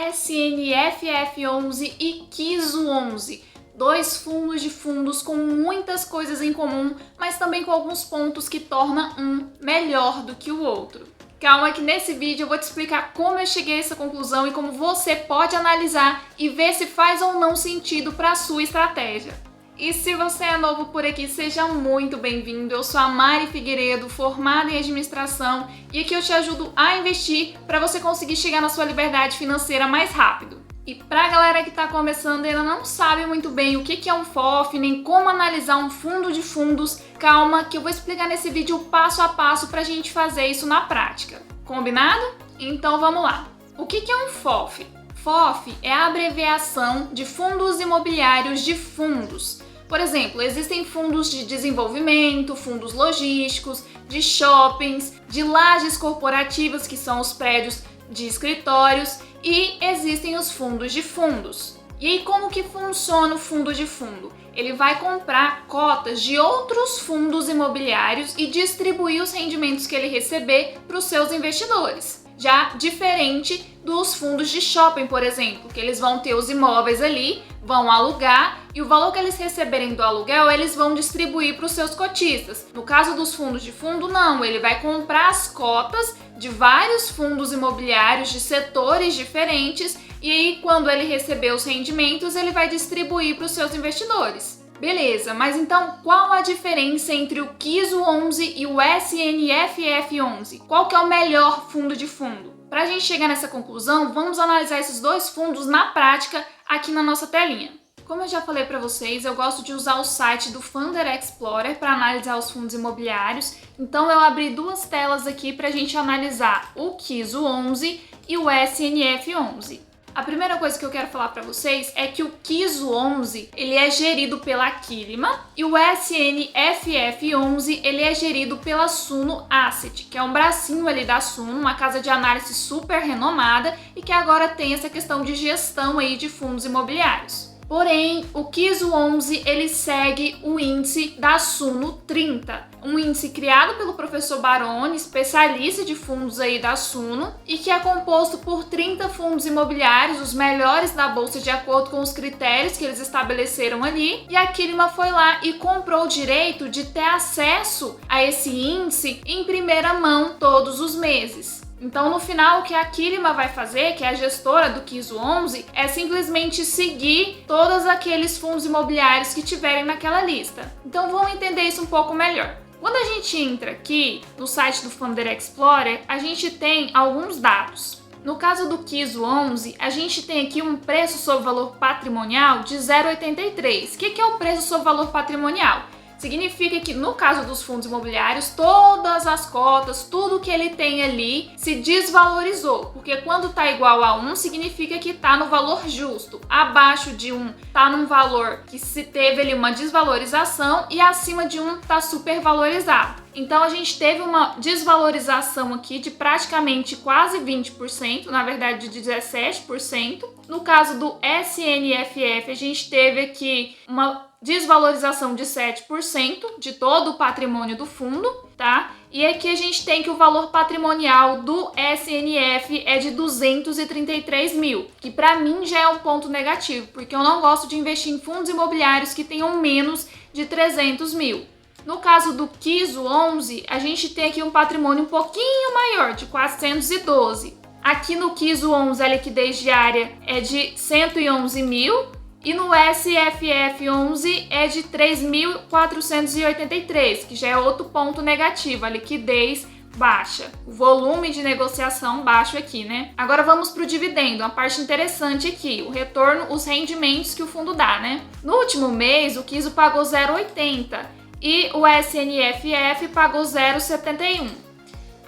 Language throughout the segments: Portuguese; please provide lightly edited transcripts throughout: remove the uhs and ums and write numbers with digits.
SNFF11 e KISO11. Dois fundos de fundos com muitas coisas em comum, mas também com alguns pontos que tornam um melhor do que o outro. Calma que nesse vídeo eu vou te explicar como eu cheguei a essa conclusão e como você pode analisar e ver se faz ou não sentido para a sua estratégia. E se você é novo por aqui, seja muito bem-vindo. Eu sou a Mari Figueiredo, formada em administração, e aqui eu te ajudo a investir para você conseguir chegar na sua liberdade financeira mais rápido. E pra galera que tá começando e ainda não sabe muito bem o que é um FOF, nem como analisar um fundo de fundos, calma que eu vou explicar nesse vídeo passo a passo pra gente fazer isso na prática. Combinado? Então vamos lá. O que é um FOF? FOF é a abreviação de fundos imobiliários de fundos. Por exemplo, existem fundos de desenvolvimento, fundos logísticos, de shoppings, de lajes corporativas, que são os prédios de escritórios, e existem os fundos de fundos. E aí como que funciona o fundo de fundo? Ele vai comprar cotas de outros fundos imobiliários e distribuir os rendimentos que ele receber para os seus investidores. Já diferente dos fundos de shopping, por exemplo, que eles vão ter os imóveis ali, vão alugar e o valor que eles receberem do aluguel eles vão distribuir para os seus cotistas. No caso dos fundos de fundo, não, ele vai comprar as cotas de vários fundos imobiliários de setores diferentes e aí quando ele receber os rendimentos ele vai distribuir para os seus investidores. Beleza, mas então qual a diferença entre o KISO11 e o SNFF11? Qual que é o melhor fundo de fundo? Para a gente chegar nessa conclusão, vamos analisar esses dois fundos na prática aqui na nossa telinha. Como eu já falei para vocês, eu gosto de usar o site do Funder Explorer para analisar os fundos imobiliários. Então eu abri duas telas aqui para a gente analisar o KISO11 e o SNF11. A primeira coisa que eu quero falar para vocês é que o KISO11 ele é gerido pela Aquilima e o SNFF11 ele é gerido pela Suno Asset, que é um bracinho ali da Suno, uma casa de análise super renomada e que agora tem essa questão de gestão aí de fundos imobiliários. Porém, o KISO11 ele segue o índice da Suno 30, um índice criado pelo professor Baroni, especialista de fundos aí da Suno, e que é composto por 30 fundos imobiliários, os melhores da bolsa de acordo com os critérios que eles estabeleceram ali, e a Aquilima foi lá e comprou o direito de ter acesso a esse índice em primeira mão todos os meses. Então, no final, o que a Aquilima vai fazer, que é a gestora do KISO11, é simplesmente seguir todos aqueles fundos imobiliários que tiverem naquela lista. Então, vamos entender isso um pouco melhor. Quando a gente entra aqui no site do Funder Explorer, a gente tem alguns dados. No caso do KISO11, a gente tem aqui um preço sobre valor patrimonial de 0,83. O que é o preço sobre valor patrimonial? Significa que no caso dos fundos imobiliários, todas as cotas, tudo que ele tem ali se desvalorizou, porque quando está igual a 1 significa que está no valor justo, abaixo de 1 está num valor que se teve ali uma desvalorização e acima de 1 está supervalorizado. Então a gente teve uma desvalorização aqui de praticamente quase 20%, na verdade de 17%. No caso do SNFF, a gente teve aqui uma desvalorização de 7% de todo o patrimônio do fundo, tá? E aqui a gente tem que o valor patrimonial do SNF é de 233 mil, que para mim já é um ponto negativo, porque eu não gosto de investir em fundos imobiliários que tenham menos de 300 mil. No caso do KISO11, a gente tem aqui um patrimônio um pouquinho maior, de 412. Aqui no KISO11 a liquidez diária é de 111 mil, e no SFF11 é de 3.483, que já é outro ponto negativo, a liquidez baixa, o volume de negociação baixo aqui, né? Agora vamos para o dividendo, a parte interessante aqui, o retorno, os rendimentos que o fundo dá, né? No último mês, o KISO pagou 0,80 e o SNFF pagou 0,71.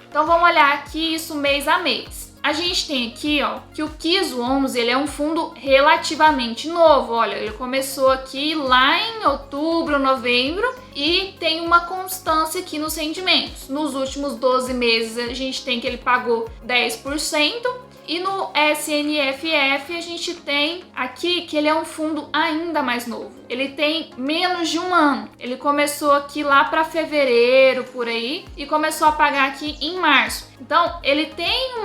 Então vamos olhar aqui isso mês a mês. A gente tem aqui, ó, que o KISO11 ele é um fundo relativamente novo. Olha, ele começou aqui lá em outubro, novembro e tem uma constância aqui nos rendimentos. Nos últimos 12 meses a gente tem que ele pagou 10%. E no SNFF a gente tem aqui que ele é um fundo ainda mais novo. Ele tem menos de um ano. Ele começou aqui lá para fevereiro, por aí, e começou a pagar aqui em março. Então, ele tem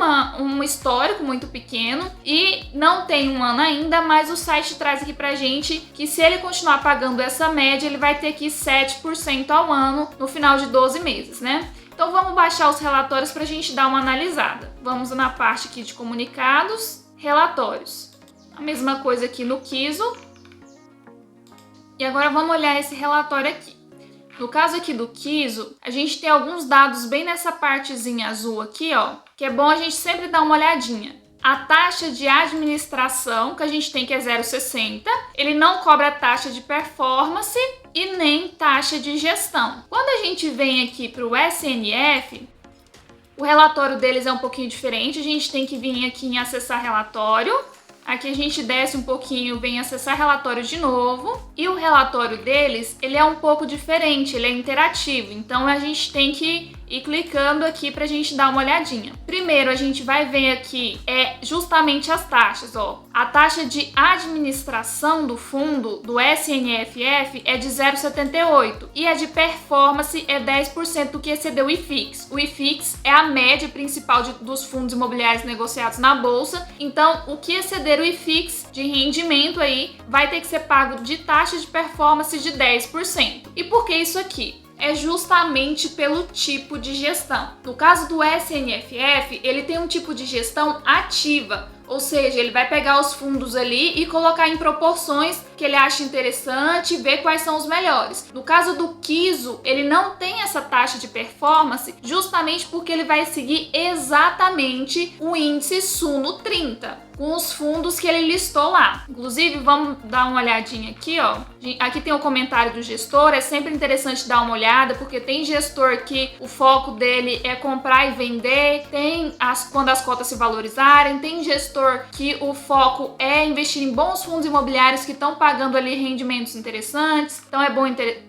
um histórico muito pequeno e não tem um ano ainda, mas o site traz aqui pra gente que se ele continuar pagando essa média, ele vai ter aqui 7% ao ano no final de 12 meses, né? Então vamos baixar os relatórios para a gente dar uma analisada. Vamos na parte aqui de comunicados, relatórios. A mesma coisa aqui no Kiso. E agora vamos olhar esse relatório aqui. No caso aqui do Kiso, a gente tem alguns dados bem nessa partezinha azul aqui, ó, que é bom a gente sempre dar uma olhadinha. A taxa de administração, que a gente tem que é 0,60, ele não cobra taxa de performance e nem taxa de gestão. Quando a gente vem aqui para o SNF, o relatório deles é um pouquinho diferente, a gente tem que vir aqui em acessar relatório. Aqui a gente desce um pouquinho, vem acessar relatório de novo. E o relatório deles, ele é um pouco diferente, ele é interativo. Então a gente tem que ir clicando aqui pra gente dar uma olhadinha. Primeiro a gente vai ver aqui, justamente as taxas, ó. A taxa de administração do fundo, do SNFF, é de 0,78. E a de performance é 10% do que excedeu o IFIX. O IFIX é a média principal dos fundos imobiliários negociados na Bolsa. Então, o que exceder o IFIX de rendimento aí vai ter que ser pago de taxa de performance de 10%. E por que isso aqui? É justamente pelo tipo de gestão. No caso do SNFF, ele tem um tipo de gestão ativa, ou seja, ele vai pegar os fundos ali e colocar em proporções que ele acha interessante e ver quais são os melhores. No caso do Kiso, ele não tem essa taxa de performance justamente porque ele vai seguir exatamente o índice Suno 30, com os fundos que ele listou lá. Inclusive, vamos dar uma olhadinha aqui, ó. Aqui tem o comentário do gestor, é sempre interessante dar uma olhada, porque tem gestor que o foco dele é comprar e vender, quando as cotas se valorizarem, tem gestor que o foco é investir em bons fundos imobiliários que estão pagando ali rendimentos interessantes. Então é bom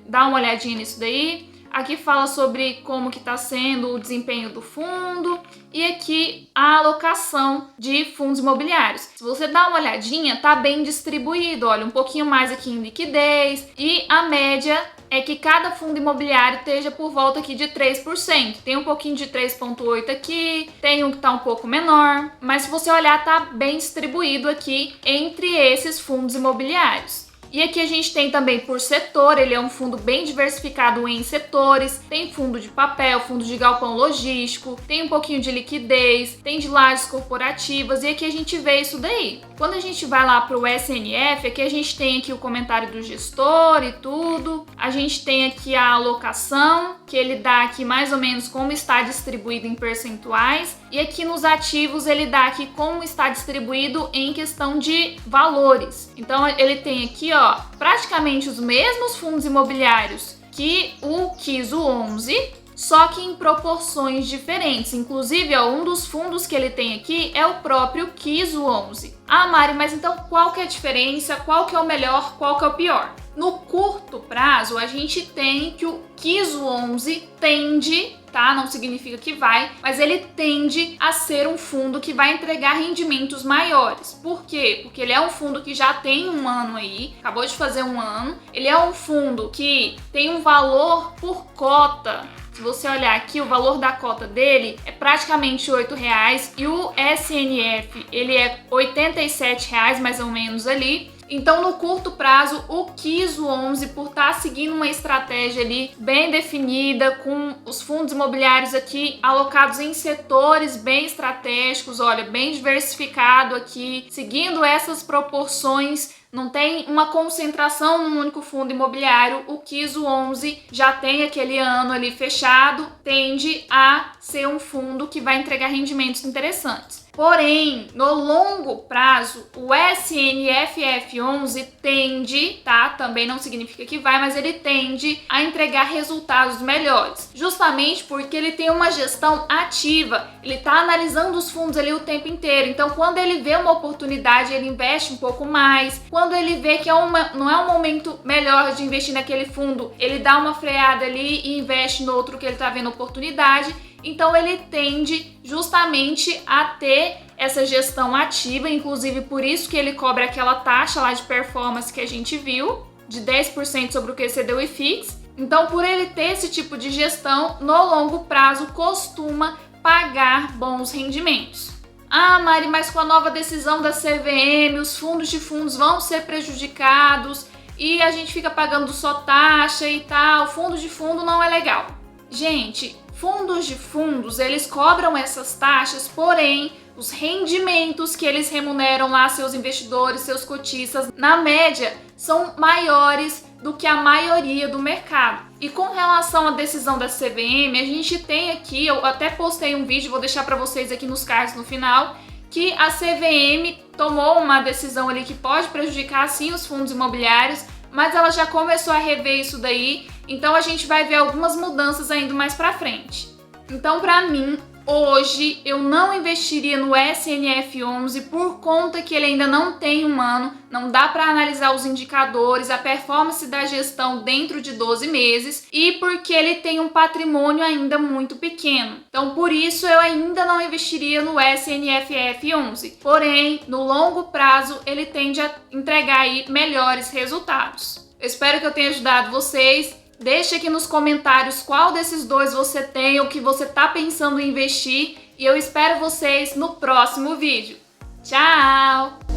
dar uma olhadinha nisso daí. Aqui fala sobre como que está sendo o desempenho do fundo e aqui a alocação de fundos imobiliários. Se você dá uma olhadinha, tá bem distribuído, olha, um pouquinho mais aqui em liquidez e a média é que cada fundo imobiliário esteja por volta aqui de 3%. Tem um pouquinho de 3,8% aqui, tem um que tá um pouco menor, mas se você olhar, tá bem distribuído aqui entre esses fundos imobiliários. E aqui a gente tem também por setor, ele é um fundo bem diversificado em setores, tem fundo de papel, fundo de galpão logístico, tem um pouquinho de liquidez, tem de lajes corporativas e aqui a gente vê isso daí. Quando a gente vai lá para o SNF, aqui a gente tem aqui o comentário do gestor e tudo, a gente tem aqui a alocação, que ele dá aqui mais ou menos como está distribuído em percentuais, e aqui nos ativos ele dá aqui como está distribuído em questão de valores. Então ele tem aqui, ó, praticamente os mesmos fundos imobiliários que o Kiso 11, só que em proporções diferentes. Inclusive, ó, um dos fundos que ele tem aqui é o próprio Kiso 11. Ah, Mari, mas então qual que é a diferença? Qual que é o melhor? Qual que é o pior? No curto prazo, a gente tem que o Kiso 11 tende, tá? Não significa que vai, mas ele tende a ser um fundo que vai entregar rendimentos maiores. Por quê? Porque ele é um fundo que já tem um ano aí, acabou de fazer um ano. Ele é um fundo que tem um valor por cota. Se você olhar aqui, o valor da cota dele é praticamente R$8 e o SNF ele é R$87 mais ou menos ali. Então, no curto prazo, o Kiso 11, por estar seguindo uma estratégia ali bem definida, com os fundos imobiliários aqui alocados em setores bem estratégicos, olha, bem diversificado aqui, seguindo essas proporções, não tem uma concentração num único fundo imobiliário, o Kiso 11 já tem aquele ano ali fechado, tende a ser um fundo que vai entregar rendimentos interessantes. Porém, no longo prazo, o SNFF11 tende, tá? Também não significa que vai, mas ele tende a entregar resultados melhores. Justamente porque ele tem uma gestão ativa, ele tá analisando os fundos ali o tempo inteiro. Então, quando ele vê uma oportunidade, ele investe um pouco mais. Quando ele vê que não é um momento melhor de investir naquele fundo, ele dá uma freada ali e investe no outro que ele tá vendo oportunidade. Então ele tende justamente a ter essa gestão ativa, inclusive por isso que ele cobra aquela taxa lá de performance que a gente viu, de 10% sobre o QC do IFIX. Então, por ele ter esse tipo de gestão, no longo prazo costuma pagar bons rendimentos. Ah, Mari, mas com a nova decisão da CVM, os fundos de fundos vão ser prejudicados e a gente fica pagando só taxa e tal, fundo de fundo não é legal. Gente, fundos de fundos, eles cobram essas taxas, porém, os rendimentos que eles remuneram lá seus investidores, seus cotistas, na média, são maiores do que a maioria do mercado. E com relação à decisão da CVM, a gente tem aqui, eu até postei um vídeo, vou deixar para vocês aqui nos cards no final, que a CVM tomou uma decisão ali que pode prejudicar sim os fundos imobiliários, mas ela já começou a rever isso daí, então a gente vai ver algumas mudanças ainda mais pra frente. Então, pra mim, hoje eu não investiria no SNF11 por conta que ele ainda não tem um ano, não dá para analisar os indicadores, a performance da gestão dentro de 12 meses e porque ele tem um patrimônio ainda muito pequeno. Então, por isso eu ainda não investiria no SNFF11. Porém, no longo prazo, ele tende a entregar aí melhores resultados. Eu espero que eu tenha ajudado vocês. Deixe aqui nos comentários qual desses dois você tem ou que você tá pensando em investir e eu espero vocês no próximo vídeo. Tchau!